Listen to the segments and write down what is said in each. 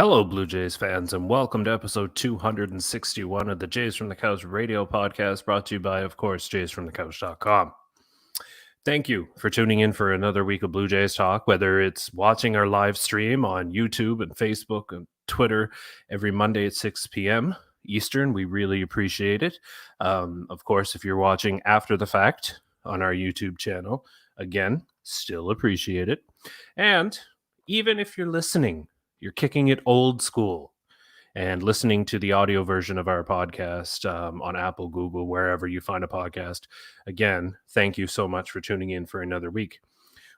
Hello, Blue Jays fans, and welcome to episode 261 of the Jays from the Couch radio podcast, brought to you by, of course, jaysfromthecouch.com. Thank you for tuning in for another week of Blue Jays talk, whether it's watching our live stream on YouTube and Facebook and Twitter every Monday at 6 p.m. Eastern. We really appreciate it. Of course, if you're watching after the fact on our YouTube channel, again, still appreciate it. And even if you're listening, you're kicking it old school and listening to the audio version of our podcast on Apple, Google, wherever you find a podcast. Again, thank you so much for tuning in for another week.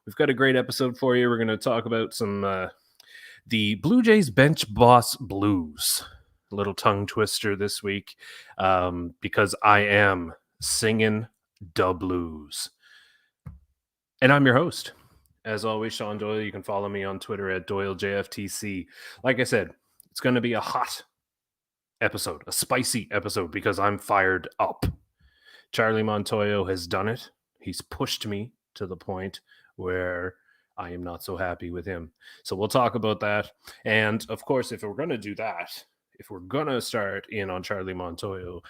We've got a great episode for you. We're going to talk about some the Blue Jays bench boss blues. A little tongue twister this week because I am singing da blues. And I'm your host. As always, Sean Doyle. You can follow me on Twitter at Doyle JFtC. Like I said, it's going to be a hot episode, a spicy episode, because I'm fired up. Charlie Montoyo has done it. He's pushed me to the point where I am not so happy with him. So we'll talk about that. And of course, if we're going to do that, if we're going to start in on Charlie Montoyo,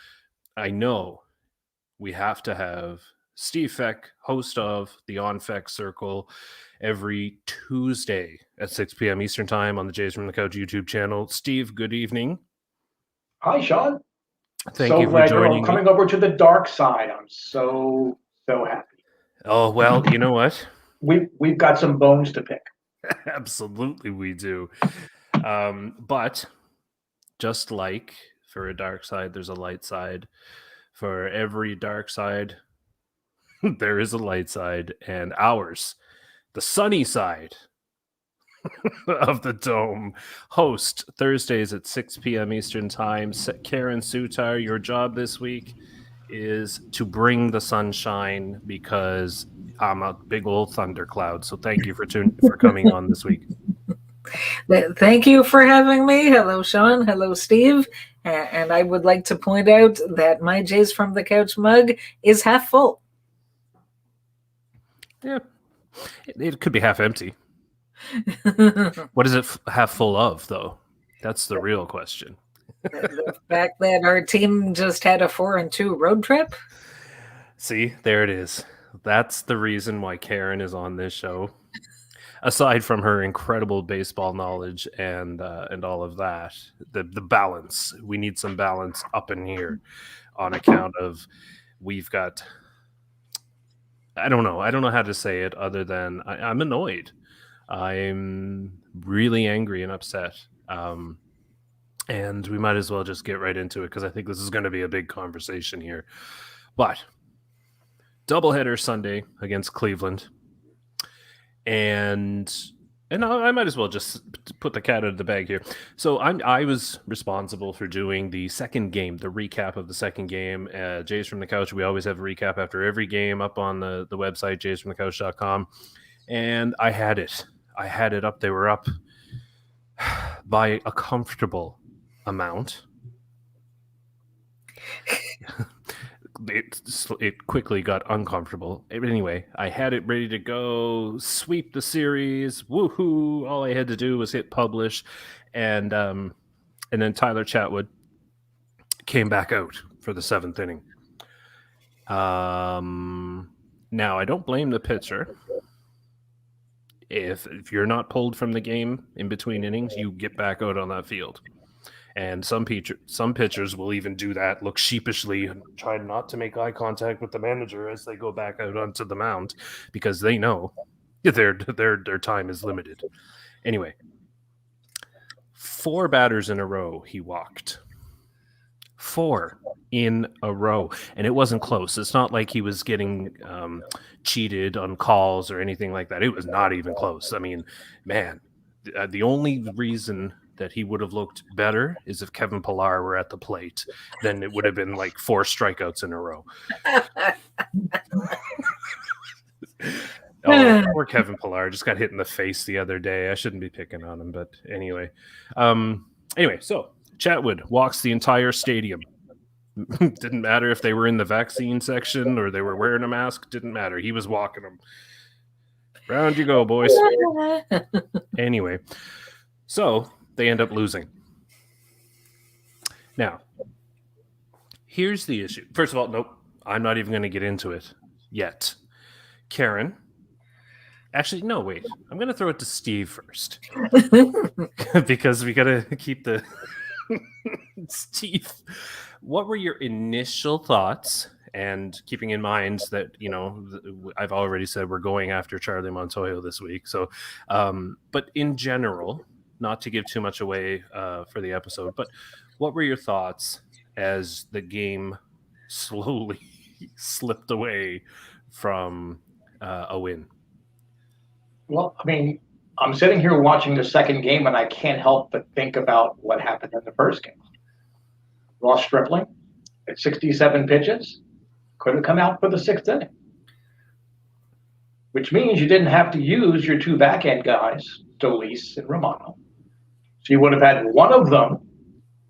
I know we have to have Steve Feck, host of the On Feck Circle, every Tuesday at 6 p.m. Eastern Time on the Jays from the Couch YouTube channel. Steve, good evening. Hi, Sean. Thank you for joining me. Coming over to the dark side. I'm so happy. Oh, well, you know what? We've got some bones to pick. Absolutely, we do. But just like for a dark side, there's a light side. For every dark side, there is a light side, and ours, the sunny side of the dome, host Thursdays at 6 p.m. Eastern Time. Karen Sutar, your job this week is to bring the sunshine because I'm a big old thundercloud. So thank you for coming on this week. Thank you for having me. Hello, Sean. Hello, Steve. And I would like to point out that my Jays from the Couch mug is half full. Yeah, it could be half empty. What is it half full of, though? That's the real question. The fact that our team just had a 4-2 road trip. See, there it is. That's the reason why Karen is on this show. Aside from her incredible baseball knowledge and all of that, the balance. We need some balance up in here on account of we've got... I don't know how to say it other than I'm annoyed. I'm really angry and upset. And we might as well just get right into it because I think this is going to be a big conversation here. But doubleheader Sunday against Cleveland. And I might as well just put the cat out of the bag here. So I was responsible for doing the second game, the recap of the second game. Jays from the Couch, we always have a recap after every game up on the website, jaysfromthecouch.com. And I had it up. They were up by a comfortable amount. It quickly got uncomfortable. Anyway, I had it ready to go, sweep the series, woohoo! All I had to do was hit publish, and then Tyler Chatwood came back out for the seventh inning. Now I don't blame the pitcher. If you're not pulled from the game in between innings, you get back out on that field. And some pitchers will even do that, look sheepishly, and try not to make eye contact with the manager as they go back out onto the mound because they know their time is limited. Anyway, 4 batters in a row he walked. 4 in a row. And it wasn't close. It's not like he was getting cheated on calls or anything like that. It was not even close. I mean, man, the only reason that he would have looked better is if Kevin Pillar were at the plate. Then it would have been like 4 strikeouts in a row. Poor Kevin Pillar just got hit in the face the other day. I shouldn't be picking on him, but anyway. So Chatwood walks the entire stadium. Didn't matter if they were in the vaccine section or they were wearing a mask. Didn't matter. He was walking them. Round you go, boys. Anyway, so they end up losing. Now, here's the issue. First of all, nope, I'm not even going to get into it yet. Karen. Actually, no, wait. I'm going to throw it to Steve first. Because we got to keep the... Steve, what were your initial thoughts? And keeping in mind that, I've already said we're going after Charlie Montoyo this week. So, but in general, not to give too much away for the episode, but what were your thoughts as the game slowly slipped away from a win? Well, I mean, I'm sitting here watching the second game, and I can't help but think about what happened in the first game. Ross Stripling at 67 pitches could have come out for the sixth inning, which means you didn't have to use your two back-end guys, Dolis and Romano. So you would have had one of them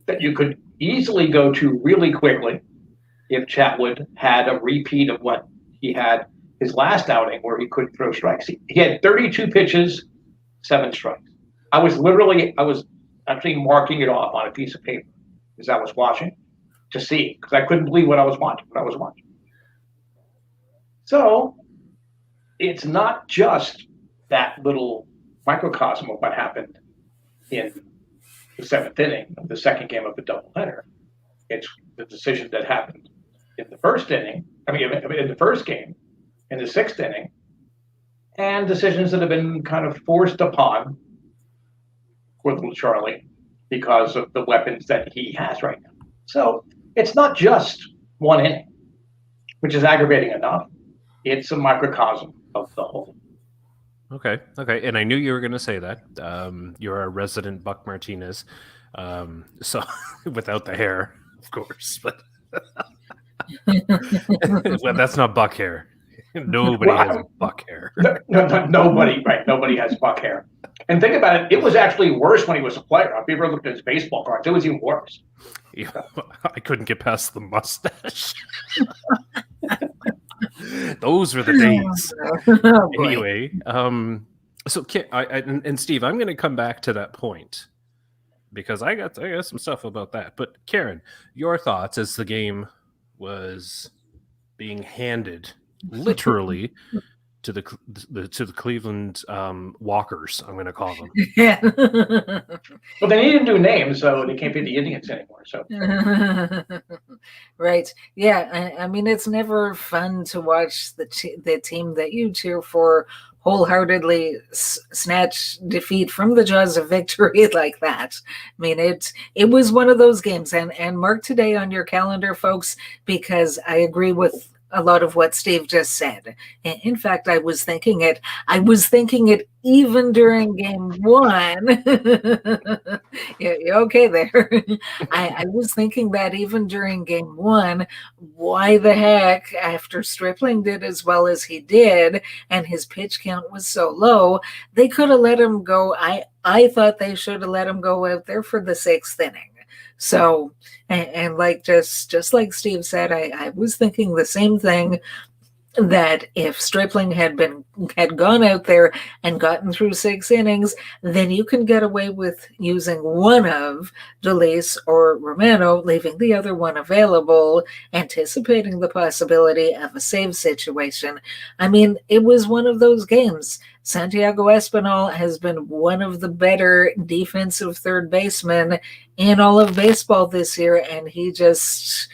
that you could easily go to really quickly if Chatwood had a repeat of what he had his last outing where he couldn't throw strikes. He had 32 pitches, 7 strikes. I was actually marking it off on a piece of paper as I was watching to see, because I couldn't believe what I was watching. So it's not just that little microcosm of what happened in the seventh inning of the second game of the doubleheader. It's the decision that happened in the first inning. In the first game, in the sixth inning, and decisions that have been kind of forced upon poor little Charlie because of the weapons that he has right now. So it's not just one inning, which is aggravating enough. It's a microcosm of the whole. Okay. And I knew you were going to say that. You're a resident Buck Martinez. So without the hair, of course, but well, that's not Buck hair. Nobody has Buck hair. Nobody, right? Nobody has Buck hair. And think about it, it was actually worse when he was a player. If you ever looked at his baseball cards, it was even worse. Yeah, I couldn't get past the mustache. Those were the days. Anyway, so and Steve, I'm going to come back to that point because I got some stuff about that. But Karen, your thoughts as the game was being handed literally to the Cleveland Walkers, I'm going to call them. Yeah. Well, they need new names, so they can't be the Indians anymore. So, right, yeah. I mean, it's never fun to watch the team that you cheer for wholeheartedly snatch defeat from the jaws of victory like that. I mean, it was one of those games, and mark today on your calendar, folks, because I agree with a lot of what Steve just said. In fact, I was thinking it even during game one. Yeah, okay there. I was thinking that even during game one, why the heck, after Stripling did as well as he did, and his pitch count was so low, they could have let him go. I thought they should have let him go out there for the sixth inning. So, and like just like Steve said, I was thinking the same thing, that if Stripling had gone out there and gotten through 6 innings, then you can get away with using one of Dolis or Romano, leaving the other one available, anticipating the possibility of a save situation. I mean, it was one of those games. Santiago Espinal has been one of the better defensive third basemen in all of baseball this year, and he's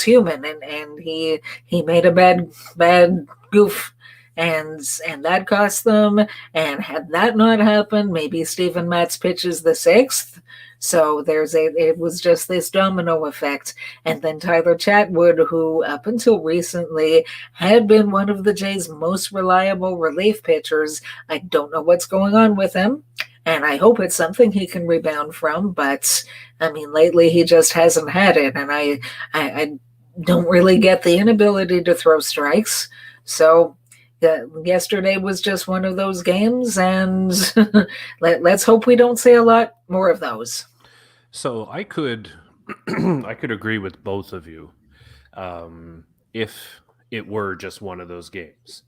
human, and he made a bad goof, and that cost them. And had that not happened, maybe Steven Matz pitches the sixth. So it was just this domino effect. And then Tyler Chatwood, who up until recently had been one of the Jays' most reliable relief pitchers. I don't know what's going on with him, and I hope it's something he can rebound from. But I mean, lately he just hasn't had it, and I don't really get the inability to throw strikes. So yesterday was just one of those games, and let's hope we don't see a lot more of those. So I could agree with both of you if it were just one of those games.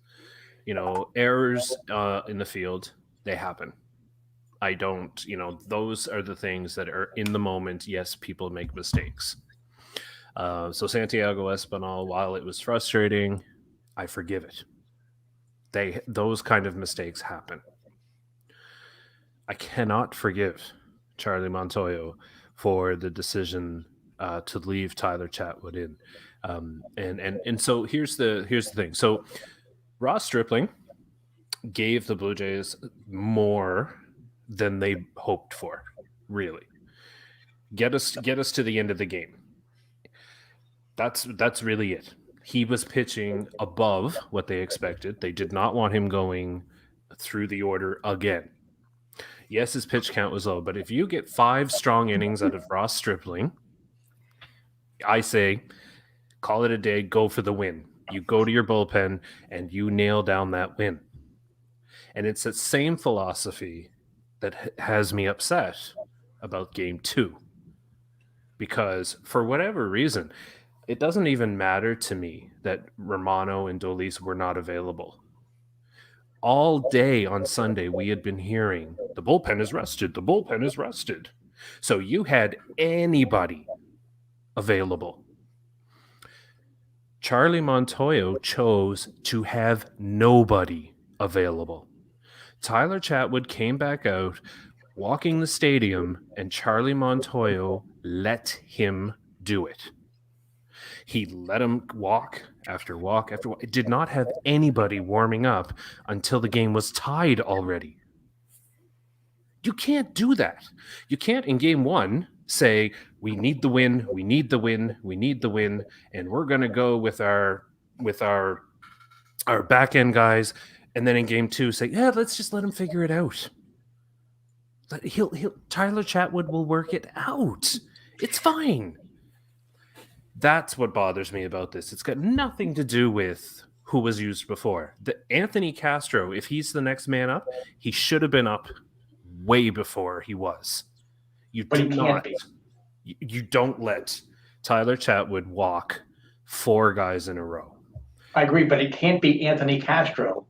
Errors in the field, they happen. I don't, those are the things that are in the moment. Yes, people make mistakes. So Santiago Espinal, while it was frustrating, I forgive it. Those kind of mistakes happen. I cannot forgive Charlie Montoyo for the decision to leave Tyler Chatwood in. And so here's the thing. So Ross Stripling gave the Blue Jays more than they hoped for, really. Get us to the end of the game. That's really it. He was pitching above what they expected. They did not want him going through the order again. Yes, his pitch count was low, but if you get 5 strong innings out of Ross Stripling, I say call it a day, go for the win. You go to your bullpen and you nail down that win. And it's that same philosophy that has me upset about Game 2. Because for whatever reason, it doesn't even matter to me that Romano and Dolis were not available. All day on Sunday, we had been hearing, the bullpen is rested, the bullpen is rested. So you had anybody available. Charlie Montoyo chose to have nobody available. Tyler Chatwood came back out, walking the stadium, and Charlie Montoyo let him do it. He let him walk after walk after walk. It did not have anybody warming up until the game was tied already. You can't do that. You can't in Game 1 say, we need the win, we need the win, we need the win, and we're going to go with our back end guys, and then in Game 2 say, yeah, let's just let him figure it out. Tyler Chatwood will work it out. It's fine. That's what bothers me about this. It's got nothing to do with who was used before. Anthony Castro, if he's the next man up, he should have been up way before he was. You don't let Tyler Chatwood walk 4 guys in a row. I agree, but it can't be Anthony Castro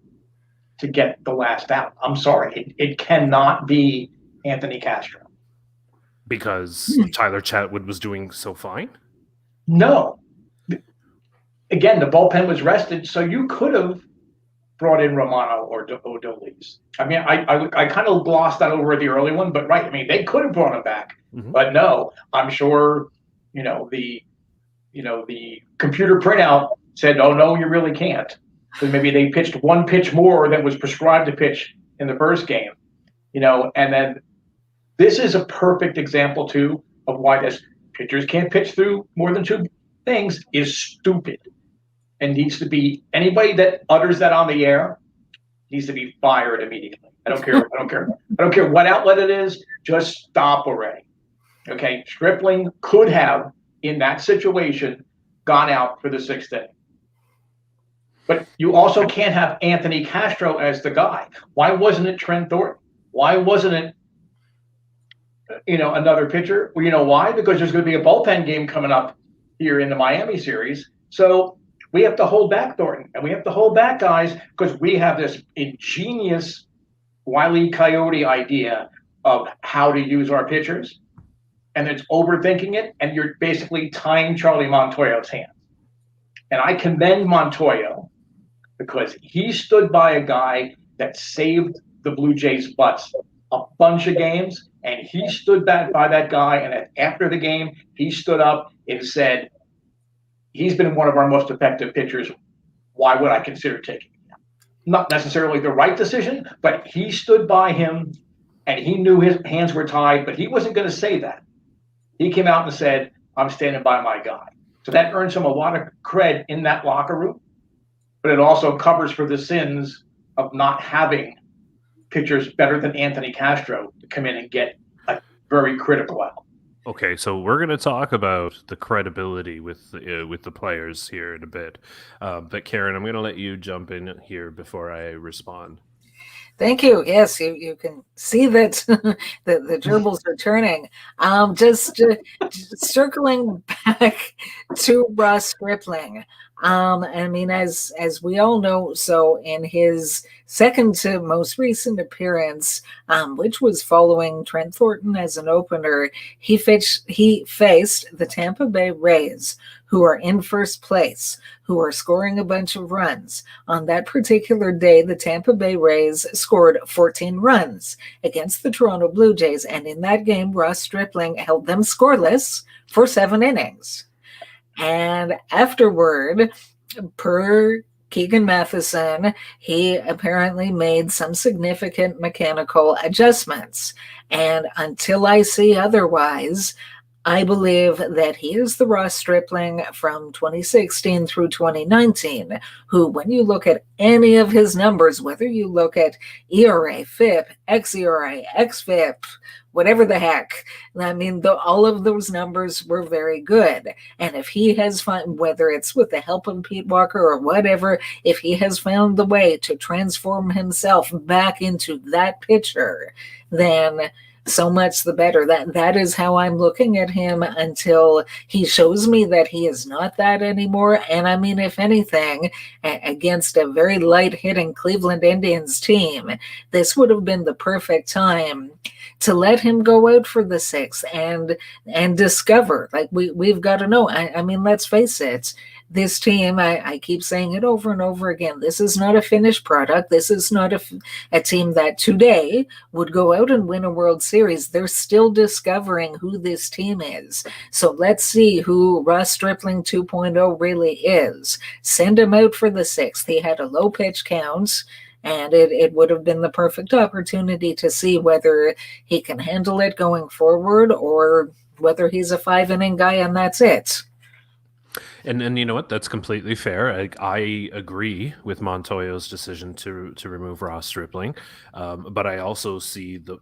to get the last out. I'm sorry. It cannot be Anthony Castro. Because Tyler Chatwood was doing so fine? No. Again, the bullpen was rested, so you could have brought in Romano or Dolis. I mean, I kind of glossed that over the early one, but right, I mean, they could have brought him back. Mm-hmm. But no, I'm sure, the computer printout said, oh, no, you really can't. Because maybe they pitched 1 pitch more than was prescribed to pitch in the first game. And then this is a perfect example, too, of why this pitchers can't pitch through more than 2 things is stupid and needs to be, anybody that utters that on the air needs to be fired immediately. I don't care what outlet it is, just stop already. Okay, Stripling could have, in that situation, gone out for the 6th inning. But you also can't have Anthony Castro as the guy. Why wasn't it Trent Thornton? Why wasn't it another pitcher? Well, you know why? Because there's going to be a bullpen game coming up here in the Miami series. So we have to hold back Thornton, and we have to hold back guys because we have this ingenious Wile E. Coyote idea of how to use our pitchers, and it's overthinking it, and you're basically tying Charlie Montoyo's hands. And I commend Montoyo because he stood by a guy that saved the Blue Jays' butts a bunch of games, and he stood by that guy, and after the game, he stood up and said, he's been one of our most effective pitchers. Why would I consider taking him? Not necessarily the right decision, but he stood by him, and he knew his hands were tied, but he wasn't going to say that. He came out and said, I'm standing by my guy. So that earns him a lot of cred in that locker room, but it also covers for the sins of not having pitchers better than Anthony Castro to come in and get a very critical out. Okay, so we're going to talk about the credibility with the players here in a bit. But Karen, I'm going to let you jump in here before I respond. Thank you. Yes, you can see that the gerbils are turning. Just circling back to Ross Stripling. I mean, as we all know, so in his second to most recent appearance, which was following Trent Thornton as an opener, he faced the Tampa Bay Rays, who are in first place, who are scoring a bunch of runs. On that particular day, the Tampa Bay Rays scored 14 runs against the Toronto Blue Jays, and in that game, Ross Stripling held them scoreless for 7 innings. And afterward, per Keegan Matheson, he apparently made some significant mechanical adjustments. And until I see otherwise, I believe that he is the Ross Stripling from 2016 through 2019, who, when you look at any of his numbers, whether you look at ERA, FIP, xERA, xFIP, whatever the heck, I mean, all of those numbers were very good. And if he has found, whether it's with the help of Pete Walker or whatever, if he has found the way to transform himself back into that pitcher, then so much the better. That is how I'm looking at him until he shows me that he is not that anymore. And I mean, if anything, against a very light hitting Cleveland Indians team, this would have been the perfect time to let him go out for the sixth and discover. Like we've got to know. I mean, let's face it. This team, I keep saying it over and over again, this is not a finished product. This is not a team that today would go out and win a World Series. They're still discovering who this team is. So let's see who Ross Stripling 2.0 really is. Send him out for the sixth. He had a low pitch count, and it would have been the perfect opportunity to see whether he can handle it going forward or whether he's a 5-inning guy and that's it. And you know what? That's completely fair. I agree with Montoyo's decision to remove Ross Stripling, but I also see the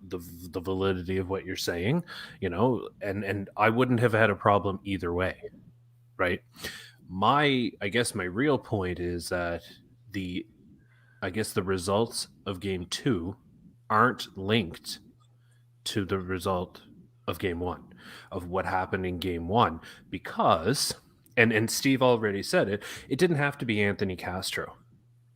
validity of what you're saying. You know, and I wouldn't have had a problem either way, right? I guess my real point is that the results of Game 2 aren't linked to the result of Game 1, of what happened in Game 1, because. And Steve already said it, it didn't have to be Anthony Castro.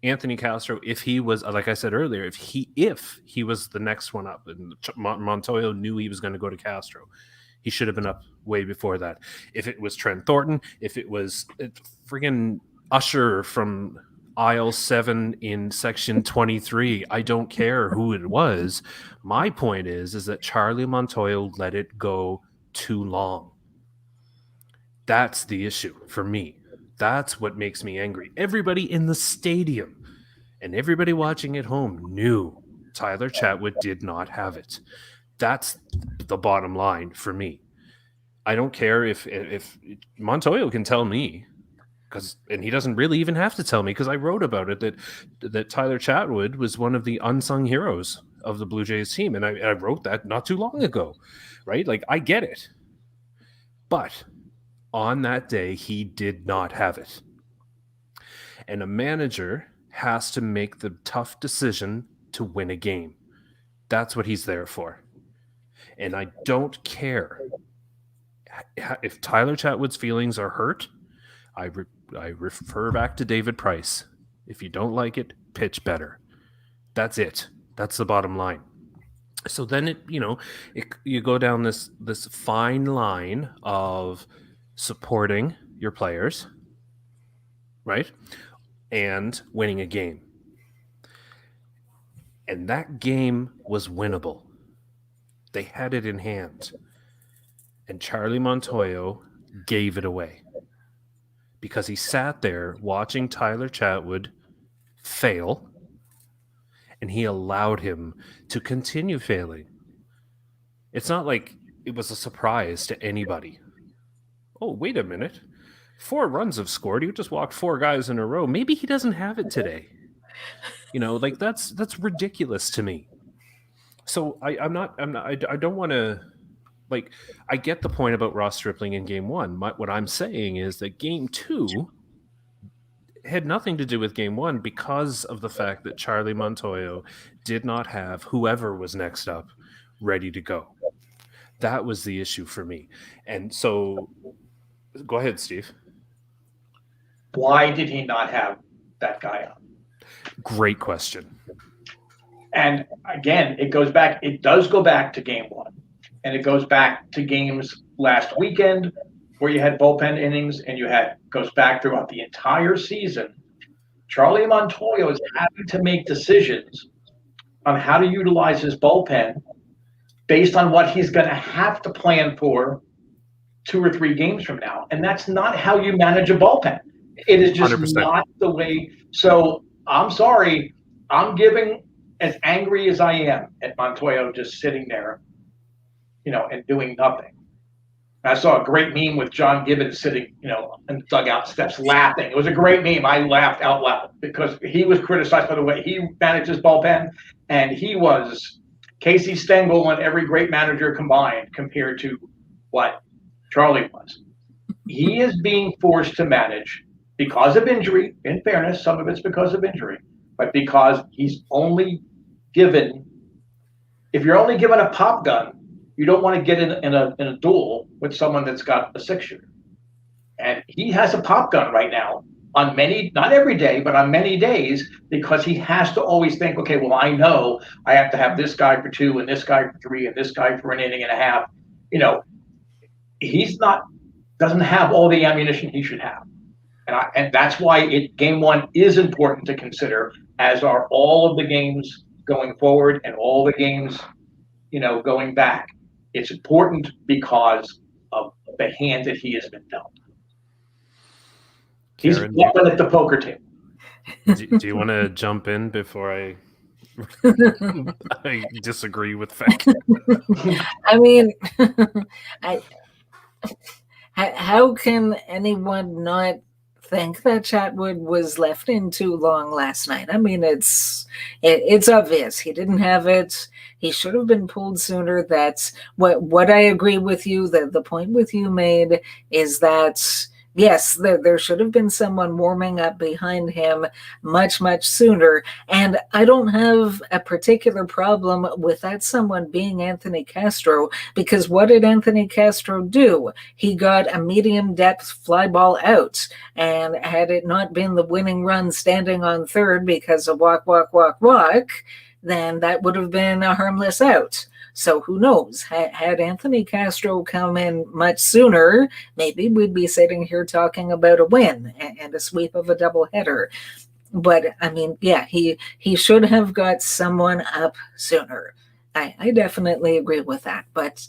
Anthony Castro, if he was, like I said earlier, if he was the next one up, and Montoyo knew he was going to go to Castro, he should have been up way before that. If it was Trent Thornton, if it was friggin' Usher from aisle 7 in section 23, I don't care who it was. My point is that Charlie Montoyo let it go too long. That's the issue for me. That's what makes me angry. Everybody in the stadium and everybody watching at home knew Tyler Chatwood did not have it. That's the bottom line for me. I don't care if Montoyo can tell me, and he doesn't really even have to tell me, because I wrote about it that Tyler Chatwood was one of the unsung heroes of the Blue Jays team, and I wrote that not too long ago, right? Like, I get it, but on that day, he did not have it. And a manager has to make the tough decision to win a game. That's what he's there for. And I don't care if Tyler Chatwood's feelings are hurt. I refer back to David Price. If you don't like it, pitch better. That's it. That's the bottom line. So then you go down this fine line of supporting your players, right? And winning a game. And that game was winnable. They had it in hand. And Charlie Montoyo gave it away. Because he sat there watching Tyler Chatwood fail, and he allowed him to continue failing. It's not like it was a surprise to anybody. Oh, wait a minute. 4 runs have scored. You just walked 4 guys in a row. Maybe he doesn't have it today. Like that's ridiculous to me. So I don't want to, like, I get the point about Ross Stripling in Game 1. What I'm saying is that Game 2 had nothing to do with Game 1 because of the fact that Charlie Montoyo did not have whoever was next up ready to go. That was the issue for me. And so, go ahead, Steve. Why did he not have that guy up? Great question. And again, it does go back to game one. And it goes back to games last weekend where you had bullpen innings, and goes back throughout the entire season. Charlie Montoyo is having to make decisions on how to utilize his bullpen based on what he's going to have to plan for 2 or 3 games from now. And that's not how you manage a bullpen. It is just 100%. not the way. So I'm sorry. I'm giving, as angry as I am at Montoyo just sitting there, and doing nothing. I saw a great meme with John Gibbons sitting, in the dugout steps laughing. It was a great meme. I laughed out loud because he was criticized for the way he managed his bullpen, and he was Casey Stengel and every great manager combined compared to what Charlie was. He is being forced to manage because of injury. In fairness, some of it's because of injury, but because he's only given. If you're only given a pop gun, you don't want to get in a duel with someone that's got a 6-shooter. And he has a pop gun right now on many, not every day, but on many days, because he has to always think, okay, well, I know I have to have this guy for 2 and this guy for 3 and this guy for an inning and a half. Doesn't have all the ammunition he should have. And that's why game one is important to consider, as are all of the games going forward and all the games, going back. It's important because of the hand that he has been dealt. He's weapon at the poker table. Do you want to jump in before I disagree with fact? I mean, how can anyone not think that Chatwood was left in too long last night? I mean, it's obvious he didn't have it. He should have been pulled sooner. That's what I agree with you. The point with you made is that, yes, there should have been someone warming up behind him much, much sooner. And I don't have a particular problem with that someone being Anthony Castro, because what did Anthony Castro do? He got a medium depth fly ball out. And had it not been the winning run standing on third because of walk, then that would have been a harmless out. So who knows? Had Anthony Castro come in much sooner, maybe we'd be sitting here talking about a win and a sweep of a doubleheader. But I mean, yeah, he should have got someone up sooner. I definitely agree with that. But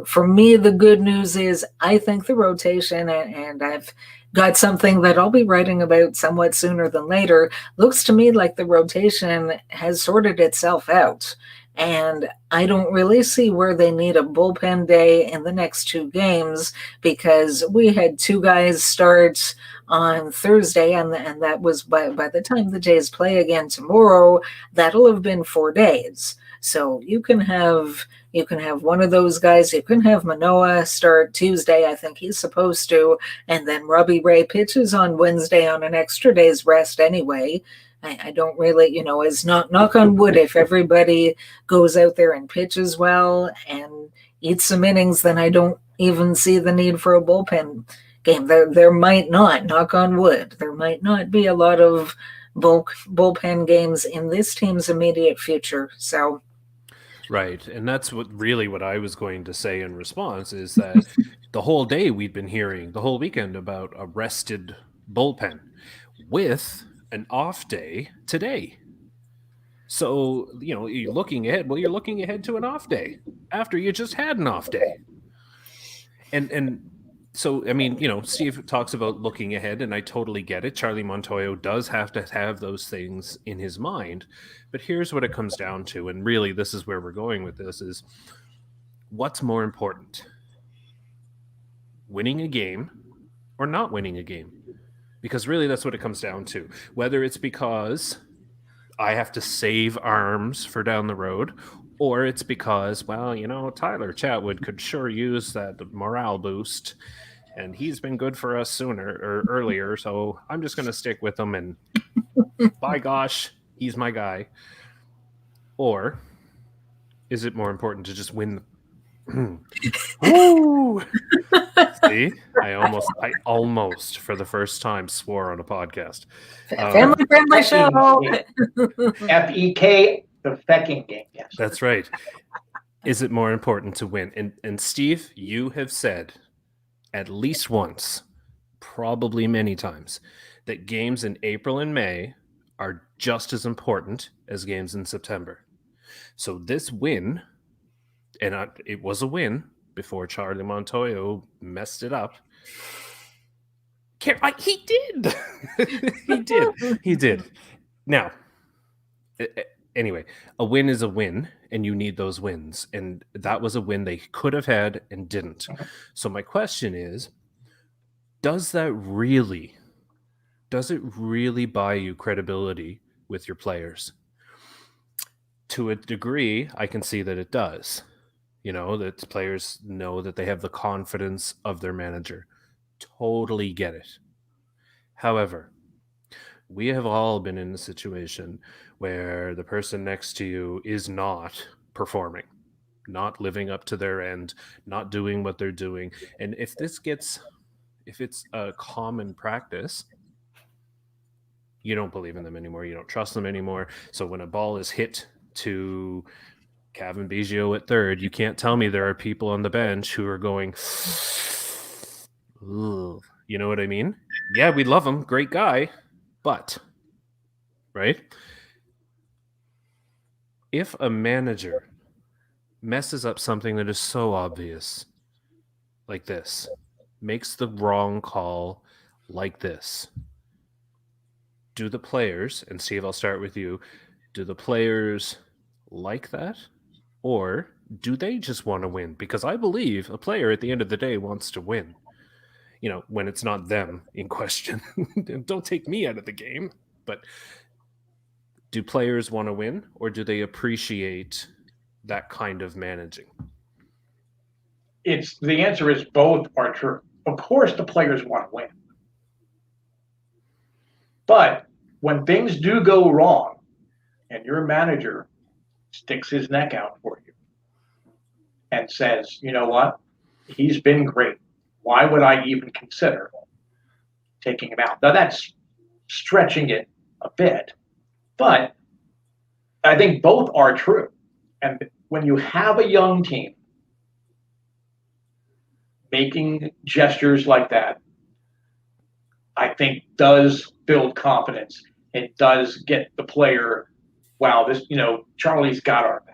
for me, the good news is I think the rotation, and I've got something that I'll be writing about somewhat sooner than later, looks to me like the rotation has sorted itself out. And I don't really see where they need a bullpen day in the next 2 games, because we had 2 guys start on Thursday, and that was by the time the Jays play again tomorrow, that'll have been 4 days. So you can have one of those guys. You can have Manoah start Tuesday. I think he's supposed to. And then Robbie Ray pitches on Wednesday on an extra day's rest anyway. I don't really, as knock on wood, if everybody goes out there and pitches well and eats some innings, then I don't even see the need for a bullpen game. There might not, knock on wood, there might not be a lot of bullpen games in this team's immediate future. So. Right. And that's what I was going to say in response, is that the whole day we've been hearing, the whole weekend, about a rested bullpen with an off day today. So, you're looking ahead to an off day after you just had an off day. And so, I mean, Steve talks about looking ahead, and I totally get it. Charlie Montoyo does have to have those things in his mind. But here's what it comes down to, and really this is where we're going with this, is what's more important? Winning a game or not winning a game? Because really that's what it comes down to. Whether it's because I have to save arms for down the road, or it's because, well, Tyler Chatwood could sure use that morale boost, and he's been good for us earlier, so I'm just going to stick with him, and by gosh, he's my guy. Or is it more important to just win Woo! See, I almost for the first time swore on a podcast. Family friendly show. FEK, the fecking game. Yes, That's right. Is it more important to win? And Steve, you have said at least once, probably many times, that games in April and May are just as important as games in September. So this win, and it was a win before Charlie Montoyo messed it up. He did. He did. Now, anyway, a win is a win, and you need those wins. And that was a win they could have had and didn't. So my question is, does it really buy you credibility with your players? To a degree, I can see that it does. That players know that they have the confidence of their manager. Totally get it. However, we have all been in a situation where the person next to you is not performing, not living up to their end, not doing what they're doing. And if it's a common practice, you don't believe in them anymore. You don't trust them anymore. So when a ball is hit to Kevin Biggio at third, you can't tell me there are people on the bench who are going, ugh. You know what I mean? Yeah, we love him. Great guy. But, right? If a manager messes up something that is so obvious, like this, makes the wrong call like this, do the players, and Steve, I'll start with you, do the players like that? Or do they just want to win? Because I believe a player at the end of the day wants to win. When it's not them in question. Don't take me out of the game. But do players want to win, or do they appreciate that kind of managing? The answer is both are true. Of course, the players want to win. But when things do go wrong and your manager sticks his neck out for you and says, you know what, he's been great. Why would I even consider taking him out? Now, that's stretching it a bit, but I think both are true. And when you have a young team making gestures like that, I think does build confidence. It does get the player, wow, Charlie's got our back.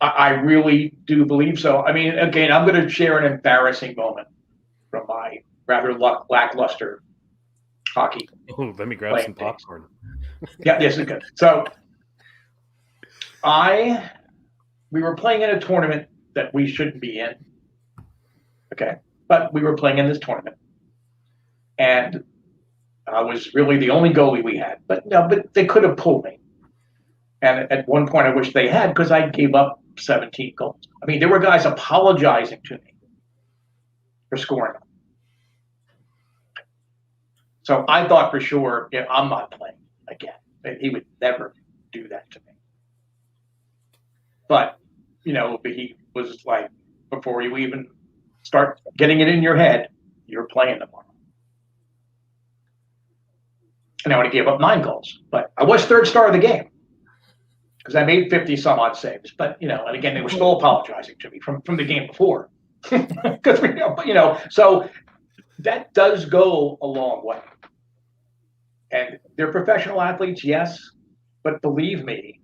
I really do believe so. I mean, again, I'm going to share an embarrassing moment from my rather lackluster hockey. Oh, let me grab some popcorn. Yeah, yes, it's good. So we were playing in a tournament that we shouldn't be in. Okay. But we were playing in this tournament. And I was really the only goalie we had. But they could have pulled me. And at one point I wish they had, because I gave up 17 goals. I mean, there were guys apologizing to me for scoring them. So I thought for sure, I'm not playing again. He would never do that to me. But, he was like, before you even start getting it in your head, you're playing tomorrow. And I only gave up 9 goals. But I was third star of the game, because I made 50 some odd saves. But, and again, they were still apologizing to me from the game before. Because, so that does go a long way. And they're professional athletes, yes. But believe me,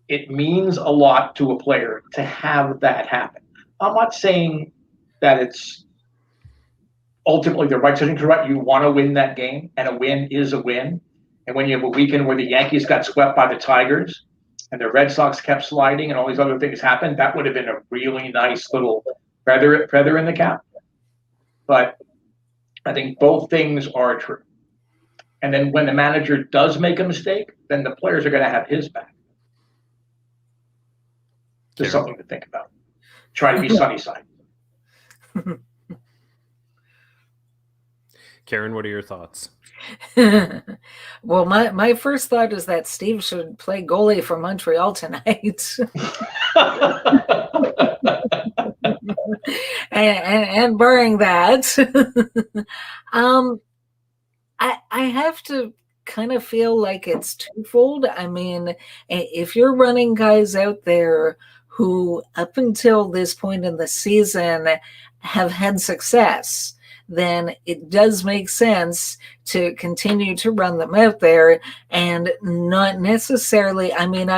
it means a lot to a player to have that happen. I'm not saying that it's ultimately the right decision. Correct? You want to win that game, and a win is a win. And when you have a weekend where the Yankees got swept by the Tigers and the Red Sox kept sliding and all these other things happened, that would have been a really nice little feather in the cap. But I think both things are true. And then when the manager does make a mistake, then the players are going to have his back. Just something to think about. Try to be sunny side. Karen, what are your thoughts? Well, my first thought is that Steve should play goalie for Montreal tonight. and barring that, um, I have to kind of feel like it's twofold. I mean, if you're running guys out there who, up until this point in the season, have had success, then it does make sense to continue to run them out there and not necessarily. I mean,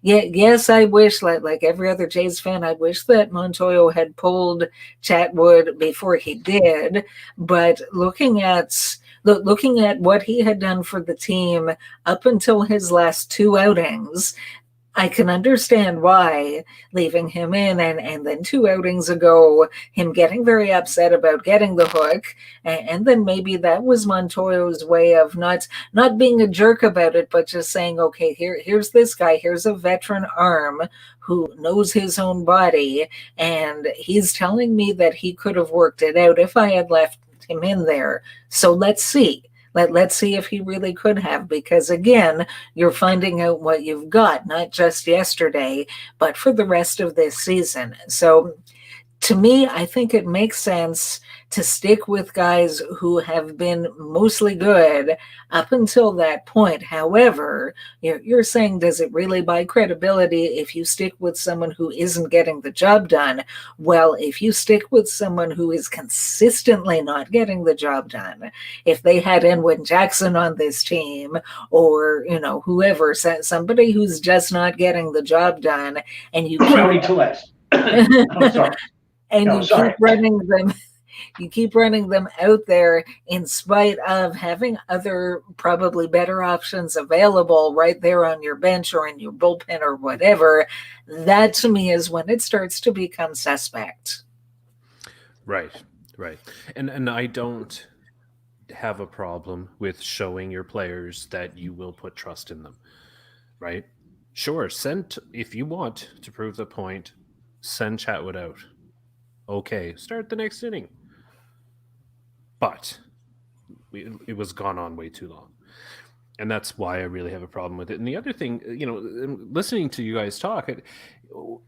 yes, I wish, like every other Jays fan, I wish that Montoyo had pulled Chatwood before he did. But looking at what he had done for the team up until his last two outings, I can understand why leaving him in, and then two outings ago, him getting very upset about getting the hook. And then maybe that was Montoyo's way of not being a jerk about it, but just saying, okay, here's this guy, here's a veteran arm who knows his own body, and he's telling me that he could have worked it out if I had left him in there. So let's see. Let's see if he really could have, because again, you're finding out what you've got, not just yesterday, but for the rest of this season. So to me, I think it makes sense to stick with guys who have been mostly good up until that point. However, you're saying, does it really buy credibility if you stick with someone who isn't getting the job done? Well, if you stick with someone who is consistently not getting the job done, if they had Edwin Jackson on this team, or whoever, somebody who's just not getting the job done, and you I'm sorry. And you keep running them out there in spite of having other probably better options available right there on your bench or in your bullpen or whatever. That to me is when it starts to become suspect. Right. And I don't have a problem with showing your players that you will put trust in them. Right? Sure, if you want to prove the point, send Chatwood out. Okay, start the next inning. But it was gone on way too long. And that's why I really have a problem with it. And the other thing, listening to you guys talk,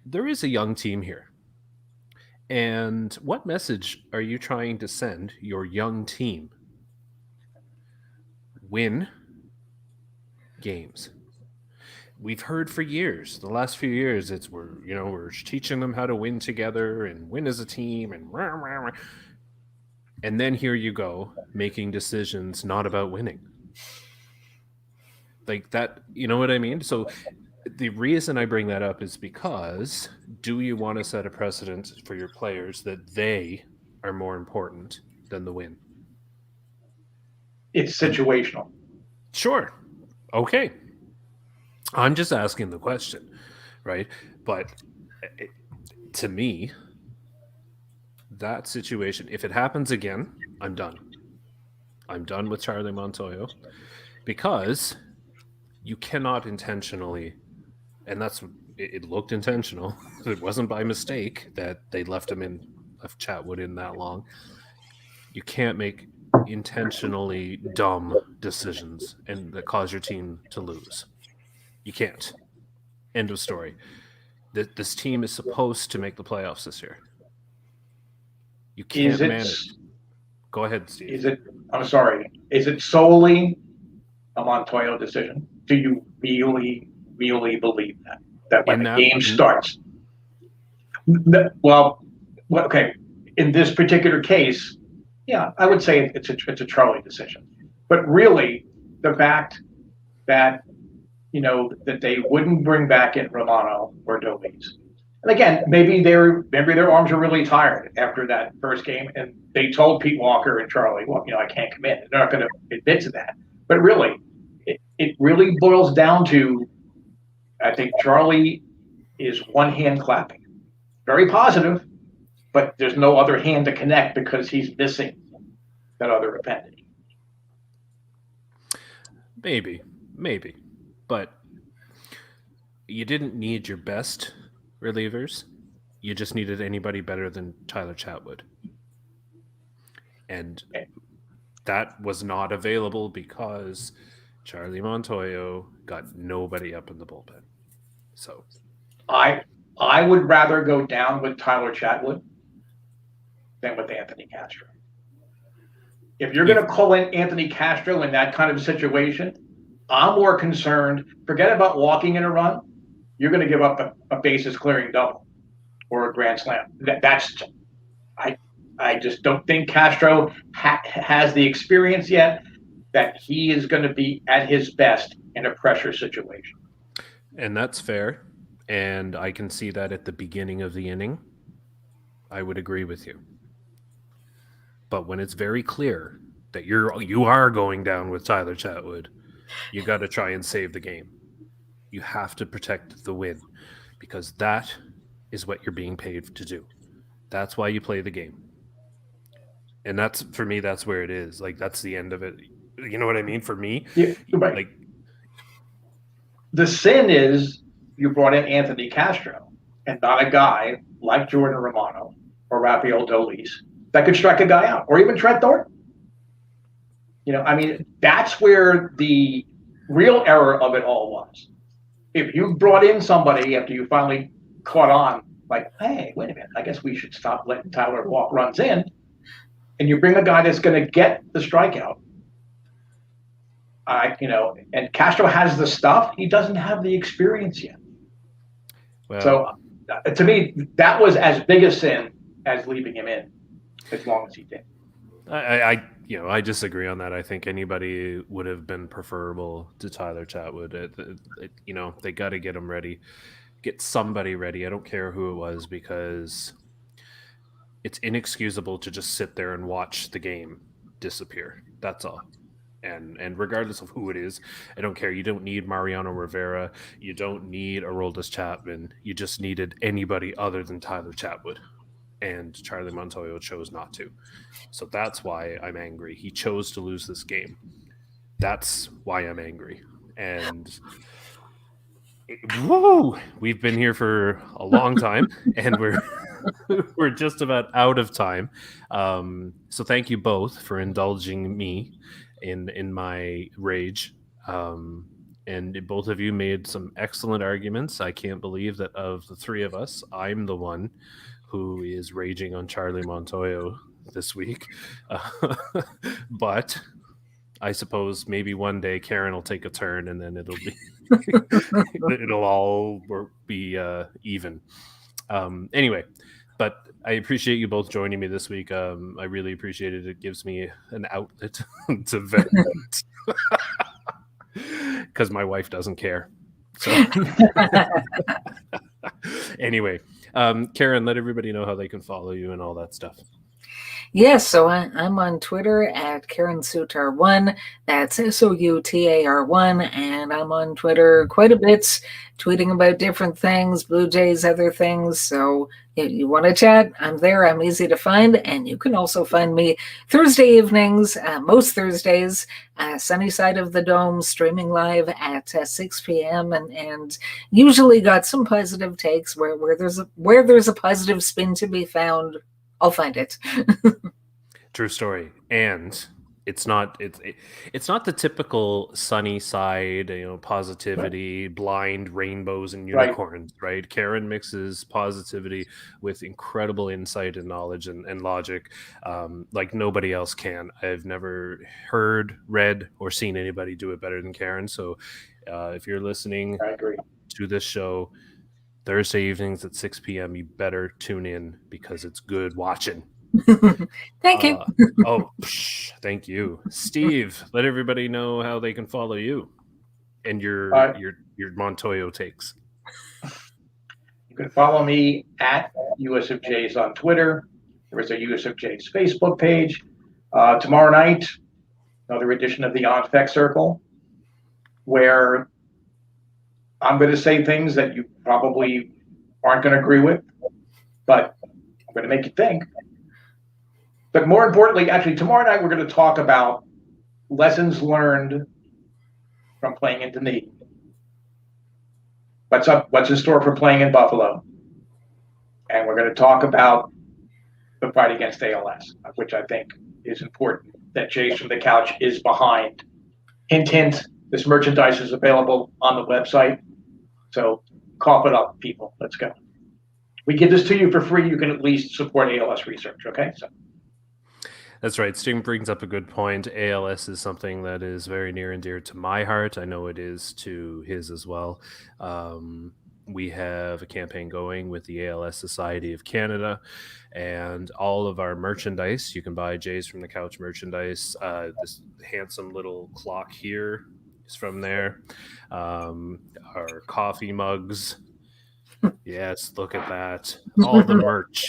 there is a young team here. And what message are you trying to send your young team? Win games. We've heard for years, the last few years, we're teaching them how to win together and win as a team, and then here you go making decisions not about winning. Like that, you know what I mean? So the reason I bring that up is because, do you want to set a precedent for your players that they are more important than the win? It's situational. Sure. Okay. I'm just asking the question, right? But to me, that situation, if it happens again, I'm done. I'm done with Charlie Montoyo, because you cannot intentionally, and it looked intentional. It wasn't by mistake that they left Chatwood in that long. You can't make intentionally dumb decisions and that cause your team to lose. You can't. End of story. This team is supposed to make the playoffs this year. You can't manage. Go ahead, Steve. I'm sorry. Is it solely a Montoyo decision? Do you really believe that when the game starts? Well, okay. In this particular case, yeah, I would say it's a Charlie decision. But really, the fact that that they wouldn't bring back in Romano or Dobies. And again, maybe their arms are really tired after that first game, and they told Pete Walker and Charlie, well, I can't come in. They're not going to admit to that. But really, it really boils down to, I think Charlie is one hand clapping. Very positive, but there's no other hand to connect because he's missing that other appendage. Maybe. But you didn't need your best relievers. You just needed anybody better than Tyler Chatwood. And that was not available because Charlie Montoyo got nobody up in the bullpen. So I would rather go down with Tyler Chatwood than with Anthony Castro. If you're going to call in Anthony Castro in that kind of situation, I'm more concerned. Forget about walking in a run. You're going to give up a bases clearing double or a grand slam. I just don't think Castro has the experience yet that he is going to be at his best in a pressure situation. And that's fair. And I can see that at the beginning of the inning. I would agree with you. But when it's very clear that you are going down with Tyler Chatwood, you got to try and save the game. You have to protect the win because that is what you're being paid to do. That's why you play the game. And that's, for me, that's where it is. Like, that's the end of it. You know what I mean? For me, yeah, right. Like, the sin is you brought in Anthony Castro and not a guy like Jordan Romano or Rafael Dolis that could strike a guy out, or even Trent Thornton. I mean, that's where the real error of it all was. If you brought in somebody after you finally caught on, like, hey, wait a minute, I guess we should stop letting Tyler walk runs in, and you bring a guy that's going to get the strikeout, and Castro has the stuff, he doesn't have the experience yet. well, So, to me, that was as big a sin as leaving him in, as long as he did. I disagree on that. I think anybody would have been preferable to Tyler Chatwood. They got to get him ready, get somebody ready. I don't care who it was, because it's inexcusable to just sit there and watch the game disappear. That's all. And regardless of who it is, I don't care. You don't need Mariano Rivera. You don't need Aroldis Chapman. You just needed anybody other than Tyler Chatwood. And Charlie Montoyo chose not to. So that's why I'm angry. He chose to lose this game. That's why I'm angry. And we've been here for a long time, and we're just about out of time. So thank you both for indulging me in my rage. And both of you made some excellent arguments. I can't believe that of the three of us, I'm the one who is raging on Charlie Montoyo this week. But I suppose maybe one day Karen will take a turn, and then it'll all be even. Anyway, but I appreciate you both joining me this week. I really appreciate it. It gives me an outlet to vent. Because my wife doesn't care. So anyway, Karen, let everybody know how they can follow you and all that stuff. Yes, so I'm on Twitter at Karen Sutar1. That's SOUTAR1, and I'm on Twitter quite a bit, tweeting about different things, Blue Jays, other things. So if you want to chat, I'm there. I'm easy to find, and you can also find me Thursday evenings, most Thursdays, Sunny Side of the Dome, streaming live at 6 p.m. and usually got some positive takes where there's a positive spin to be found. I'll find it. True story. And it's not the typical sunny side, positivity, blind rainbows and unicorns, right? Karen mixes positivity with incredible insight and knowledge and logic, like nobody else can. I've never heard, read, or seen anybody do it better than Karen. So if you're listening to this show Thursday evenings at 6 p.m., you better tune in because it's good watching. Thank you. Thank you. Steve, let everybody know how they can follow you and your Montoyo takes. You can follow me at US of J's on Twitter. There is a US of J's Facebook page. Tomorrow night, another edition of the On Spec Circle, where I'm going to say things that you probably aren't going to agree with, but I'm going to make you think. But more importantly, actually, tomorrow night we're going to talk about lessons learned from playing in Dunedin. What's in store for playing in Buffalo? And we're going to talk about the fight against ALS, which I think is important that Jays from the Couch is behind. Hint, hint, this merchandise is available on the website. So cough it up, people. Let's go. We give this to you for free. You can at least support ALS research, okay? So. That's right. Sting brings up a good point. ALS is something that is very near and dear to my heart. I know it is to his as well. We have a campaign going with the ALS Society of Canada, and all of our merchandise, you can buy Jays from the Couch merchandise. This handsome little clock here is from there. Our coffee mugs. Yes, look at that. All the merch.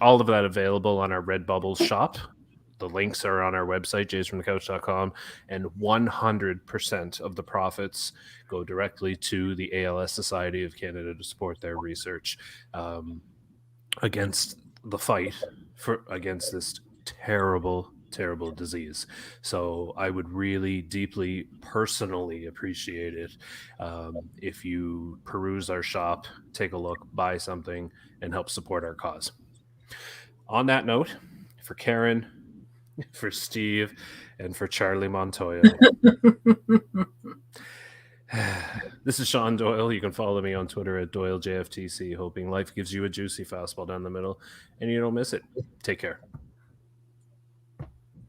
All of that available on our Redbubble shop. The links are on our website, jaysfromthecouch.com, and 100% of the profits go directly to the ALS Society of Canada to support their research against the fight against this terrible disease. So I would really deeply personally appreciate it if you peruse our shop, take a look, buy something, and help support our cause. On that note, for Karen, for Steve, and for Charlie Montoyo, this is Sean Doyle. You can follow me on Twitter at DoyleJFtC, hoping life gives you a juicy fastball down the middle and you don't miss it. Take care.